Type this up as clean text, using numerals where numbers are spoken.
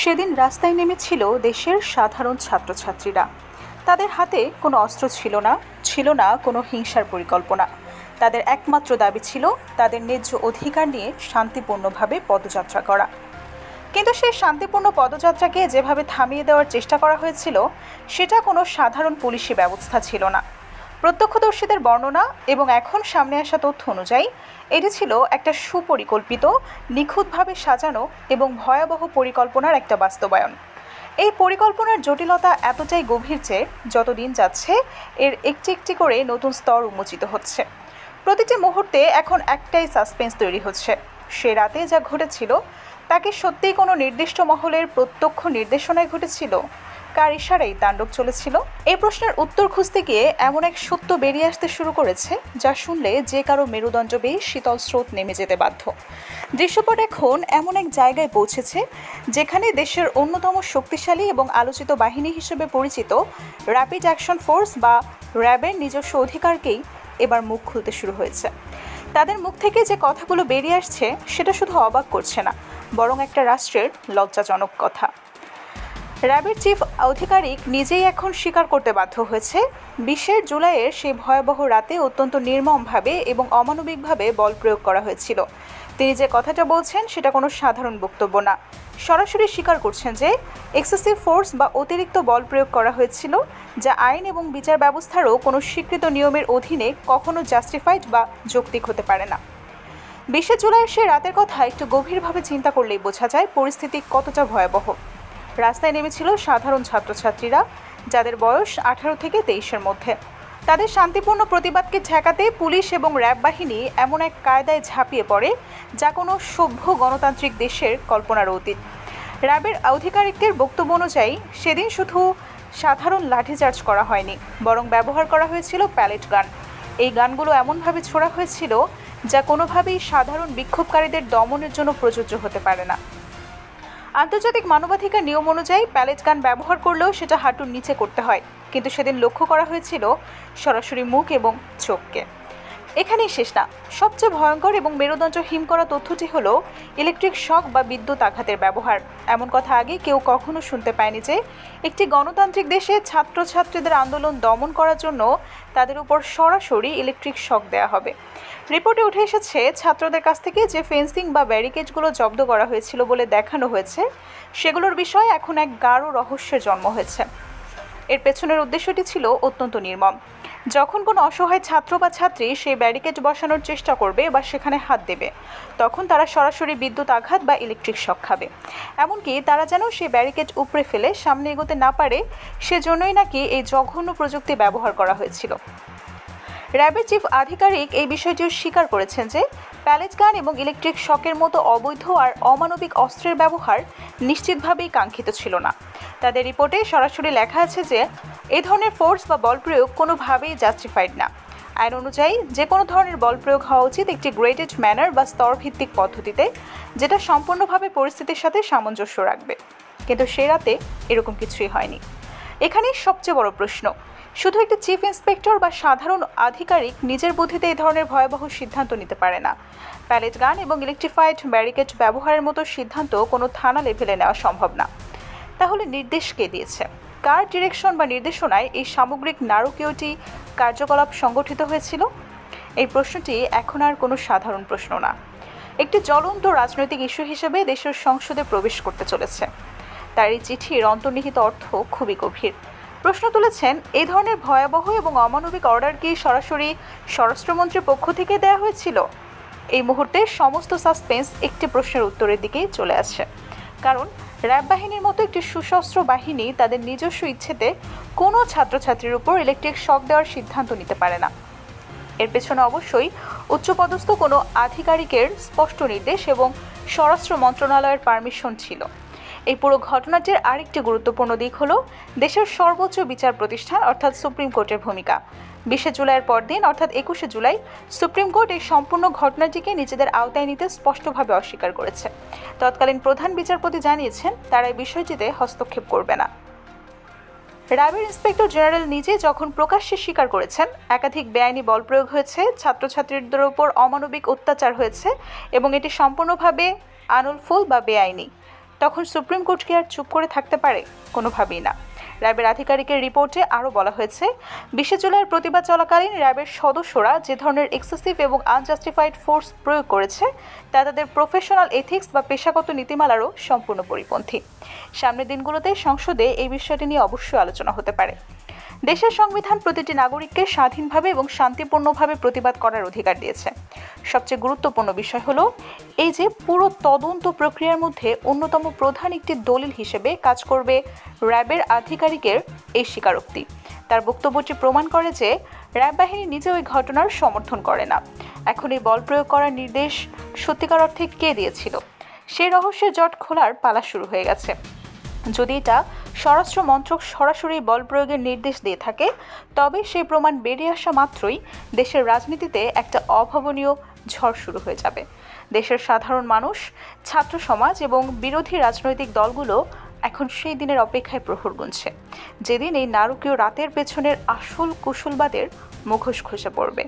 সেদিন রাস্তায় নেমেছিল দেশের সাধারণ ছাত্রছাত্রীরা। তাদের হাতে কোনো অস্ত্র ছিল না কোনো হিংসার পরিকল্পনা। তাদের একমাত্র দাবি ছিল তাদের ন্যায্য অধিকার নিয়ে শান্তিপূর্ণভাবে পদযাত্রা করা। কিন্তু সেই শান্তিপূর্ণ পদযাত্রাকে যেভাবে থামিয়ে দেওয়ার চেষ্টা করা হয়েছিল, সেটা কোনো সাধারণ পুলিশি ব্যবস্থা ছিল না। প্রত্যক্ষদর্শীদের বর্ণনা এবং এখন সামনে আসা তথ্য অনুযায়ী এটি ছিল একটা সুপরিকল্পিত, নিখুঁতভাবে সাজানো এবং ভয়াবহ পরিকল্পনার একটা বাস্তবায়ন। এই পরিকল্পনার জটিলতা এতটাই গভীর যে যত দিন যাচ্ছে এর একটি একটি করে নতুন স্তর উন্মোচিত হচ্ছে। প্রতিটি মুহূর্তে এখন একটাই সাসপেন্স তৈরি হচ্ছে, সে রাতে যা ঘটেছিল তা কি সত্যিই কোনো নির্দিষ্ট মহলের প্রত্যক্ষ নির্দেশনায় ঘটেছিল? কার ইশারায় তাণ্ডব চলেছিল? এই প্রশ্নের উত্তর খুঁজতে গিয়ে এমন এক সত্য বেরিয়ে আসতে শুরু করেছে যা শুনলে যে কারো মেরুদণ্ড বেয়ে শীতল স্রোত নেমে যেতে বাধ্য। দৃশ্যপট এখন এমন এক জায়গায় পৌঁছেছে যেখানে দেশের অন্যতম শক্তিশালী এবং আলোচিত বাহিনী হিসেবে পরিচিত র্যাপিড অ্যাকশন ফোর্স বা র্যাবের নিজস্ব অধিকারকেই এবার মুখ খুলতে শুরু হয়েছে। তাদের মুখ থেকে যে কথাগুলো বেরিয়ে আসছে সেটা শুধু অবাক করছে না, বরং একটা রাষ্ট্রের লজ্জাজনক কথা। র্যাবের চিফ আধিকারিক নিজেই এখন স্বীকার করতে বাধ্য হয়েছে 20 জুলাইয়ের সেই ভয়াবহ রাতে অত্যন্ত নির্মমভাবে এবং অমানবিকভাবে বল প্রয়োগ করা হয়েছিল। তিনি যে কথাটা বলছেন সেটা কোনো সাধারণ বক্তব্য না, সরাসরি স্বীকার করছেন যে এক্সেসিভ ফোর্স বা অতিরিক্ত বল প্রয়োগ করা হয়েছিল, যা আইন এবং বিচার ব্যবস্থারও কোনো স্বীকৃত নিয়মের অধীনে কখনো জাস্টিফাইড বা যৌক্তিক হতে পারে না। 20 জুলাইয়ের সেই রাতের কথা একটু গভীরভাবে চিন্তা করলেই বোঝা যায় পরিস্থিতি কতটা ভয়াবহ। রাস্তায় নেমেছিল সাধারণ ছাত্রছাত্রীরা, যাদের বয়স 18 থেকে 23-এর মধ্যে। তাদের শান্তিপূর্ণ প্রতিবাদকে ঠেকাতে পুলিশ এবং র্যাব বাহিনী এমন এক কায়দায় ঝাঁপিয়ে পড়ে যা কোনো সভ্য গণতান্ত্রিক দেশের কল্পনার অতীত। র্যাবের আধিকারিকদের বক্তব্য অনুযায়ী সেদিন শুধু সাধারণ লাঠিচার্জ করা হয়নি, বরং ব্যবহার করা হয়েছিল প্যালেট গান। এই গানগুলো এমনভাবে ছোড়া হয়েছিল যা কোনোভাবেই সাধারণ বিক্ষোভকারীদের দমনের জন্য প্রযোজ্য হতে পারে না। আন্তর্জাতিক মানবাধিকার নিয়ম অনুযায়ী প্যালেট গান ব্যবহার করলেও সেটা হাঁটুর নিচে করতে হয়, কিন্তু সেদিন লক্ষ্য করা হয়েছিল সরাসরি মুখ এবং চোখকে। এখানেই শেষ না, সবচেয়ে ভয়ঙ্কর এবং মেরুদণ্ড হিম করা তথ্যটি হলো ইলেকট্রিক শক বা বিদ্যুৎ আঘাতের ব্যবহার। এমন কথা আগে কেউ কখনো শুনতে পায়নি যে একটি গণতান্ত্রিক দেশে ছাত্রছাত্রীদের আন্দোলন দমন করার জন্য তাদের উপর সরাসরি ইলেকট্রিক শক দেওয়া হবে। রিপোর্টে উঠে এসেছে ছাত্রদের কাছ থেকে যে ফেন্সিং বা ব্যারিকেডগুলো জব্দ করা হয়েছিল বলে দেখানো হয়েছে, সেগুলোর বিষয়ে এখন এক গাঢ় রহস্যের জন্ম হয়েছে। এর পেছনের উদ্দেশ্যটি ছিল অত্যন্ত নির্মম। যখন কোনো অসহায় ছাত্র বা ছাত্রী সেই ব্যারিকেড বসানোর চেষ্টা করবে বা সেখানে হাত দেবে, তখন তারা সরাসরি বিদ্যুৎ আঘাত বা ইলেকট্রিক শক খাবে। এমনকি তারা যেন সেই ব্যারিকেড উপড়ে ফেলে সামনে এগোতে না পারে, সেজন্যই নাকি এই জঘন্য প্রযুক্তি ব্যবহার করা হয়েছিল। র্যাবের চিফ আধিকারিক এই বিষয়টিও স্বীকার করেছেন যে প্যালেট গান এবং ইলেকট্রিক শকের মতো অবৈধ আর অমানবিক অস্ত্রের ব্যবহার নিশ্চিতভাবেই কাঙ্ক্ষিত ছিল না। তাদের রিপোর্টে সরাসরি লেখা আছে যে এই ধরনের ফোর্স বা বল প্রয়োগ কোনোভাবেই জাস্টিফাইড না। আইন অনুযায়ী যে কোনো ধরনের বল প্রয়োগ হওয়া উচিত একটি গ্রেডেড ম্যানার বা স্তরভিত্তিক পদ্ধতিতে, যেটা সম্পূর্ণভাবে পরিস্থিতির সাথে সামঞ্জস্য রাখবে। কিন্তু সে রাতে এরকম কিছুই হয়নি। এখানেই সবচেয়ে বড় প্রশ্ন, শুধু একটি চিফ ইন্সপেক্টর বা সাধারণ আধিকারিক নিজের বুদ্ধিতে এই ধরনের ভয়াবহ সিদ্ধান্ত নিতে পারে না। প্যালেট গান এবং ইলেকট্রিফাইড ব্যারিকেড ব্যবহারের মতো সিদ্ধান্ত কোনো থানা লেভেলে নেওয়া সম্ভব না। তাহলে নির্দেশ কে দিয়েছে? কার ডিরেকশন বা নির্দেশনায় এই সামগ্রিক নারকীয়টি কার্যকলাপ সংগঠিত হয়েছিল? এই প্রশ্নটি এখন আর কোনো সাধারণ প্রশ্ন না, একটি জ্বলন্ত রাজনৈতিক ইস্যু হিসেবে দেশের সংসদে প্রবেশ করতে চলেছে। তার এই চিঠির অন্তর্নিহিত অর্থ খুবই গভীর। প্রশ্ন তুলেছেন, এই ধরনের ভয়াবহ এবং অমানবিক অর্ডার কি সরাসরি স্বরাষ্ট্রমন্ত্রীর পক্ষ থেকে দেওয়া হয়েছিল? এই মুহূর্তে সমস্ত সাসপেন্স একটি প্রশ্নের উত্তরের দিকেই চলে আসছে, কারণ র্যাব বাহিনীর মতো একটি সুসস্ত্র বাহিনী তাদের নিজস্ব ইচ্ছেতে কোনো ছাত্রছাত্রীর উপর ইলেকট্রিক শক দেওয়ার সিদ্ধান্ত নিতে পারে না। এর পেছনে অবশ্যই উচ্চপদস্থ কোনো আধিকারিকের স্পষ্ট নির্দেশ এবং স্বরাষ্ট্র মন্ত্রণালয়ের পারমিশন ছিল। এই পুরো ঘটনাটির আরেকটি গুরুত্বপূর্ণ দিক হলো দেশের সর্বোচ্চ বিচার প্রতিষ্ঠান অর্থাৎ সুপ্রিম কোর্টের ভূমিকা। 20 জুলাইয়ের পরদিন অর্থাৎ 21 জুলাই সুপ্রিম কোর্ট এই সম্পূর্ণ ঘটনাটিকে নিজেদের আওতায় নিতে স্পষ্টভাবে অস্বীকার করেছে। তৎকালীন প্রধান বিচারপতি জানিয়েছেন তারা এই বিষয়টিতে হস্তক্ষেপ করবে না। র্যাবের ইন্সপেক্টর জেনারেল নিজে যখন প্রকাশ্যে স্বীকার করেছেন একাধিক বেআইনি বল প্রয়োগ হয়েছে, ছাত্রছাত্রীদের উপর অমানবিক অত্যাচার হয়েছে এবং এটি সম্পূর্ণভাবে আনলফুল বা বেআইনি, তখন সুপ্রিম কোর্ট কি আর চুপ করে থাকতে পারে? কোনোভাবেই না। র্যাবের আধিকারিকের রিপোর্টে আরও বলা হয়েছে, 20 জুলাইয়ের প্রতিবাদ চলাকালীন র্যাবের সদস্যরা যে ধরনের এক্সেসিভ এবং আনজাস্টিফাইড ফোর্স প্রয়োগ করেছে তা তাদের প্রফেশনাল এথিক্স বা পেশাগত নীতিমালারও সম্পূর্ণ পরিপন্থী। সামনের দিনগুলোতে সংসদে এই বিষয়টি নিয়ে অবশ্যই আলোচনা হতে পারে। দেশের সংবিধান প্রতিটি নাগরিককে স্বাধীনভাবে এবং শান্তিপূর্ণভাবে প্রতিবাদ করার অধিকার দিয়েছে। সবচেয়ে গুরুত্বপূর্ণ বিষয় হলো এই যে পুরো তদন্ত প্রক্রিয়ার মধ্যে অন্যতম প্রধান একটি দলিল হিসেবে কাজ করবে র্যাবের আধিকারিকের এই স্বীকারোক্তি। তার বক্তব্যটি প্রমাণ করে যে র্যাব বাহিনী নিজেও এই ঘটনার সমর্থন করে না। এখন এই বল প্রয়োগ করার নির্দেশ সত্যিকার অর্থে কে দিয়েছিল, সেই রহস্যের জট খোলার পালা শুরু হয়ে গেছে। যদি এটা স্বরাষ্ট্র মন্ত্রক সরাসরি বল প্রয়োগের নির্দেশ দিয়ে থাকে, তবে সেই প্রমাণ বেরিয়ে আসা মাত্রই দেশের রাজনীতিতে একটা অভাবনীয় ঝড় শুরু হয়ে যাবে। দেশের সাধারণ মানুষ, ছাত্র সমাজ এবং বিরোধী রাজনৈতিক দলগুলো এখন সেই দিনের অপেক্ষায় প্রহর গুনছে, যেদিন এই নারকীয় রাতের পেছনের আসল কুশলবাদের মুখোশ খসে পড়বে।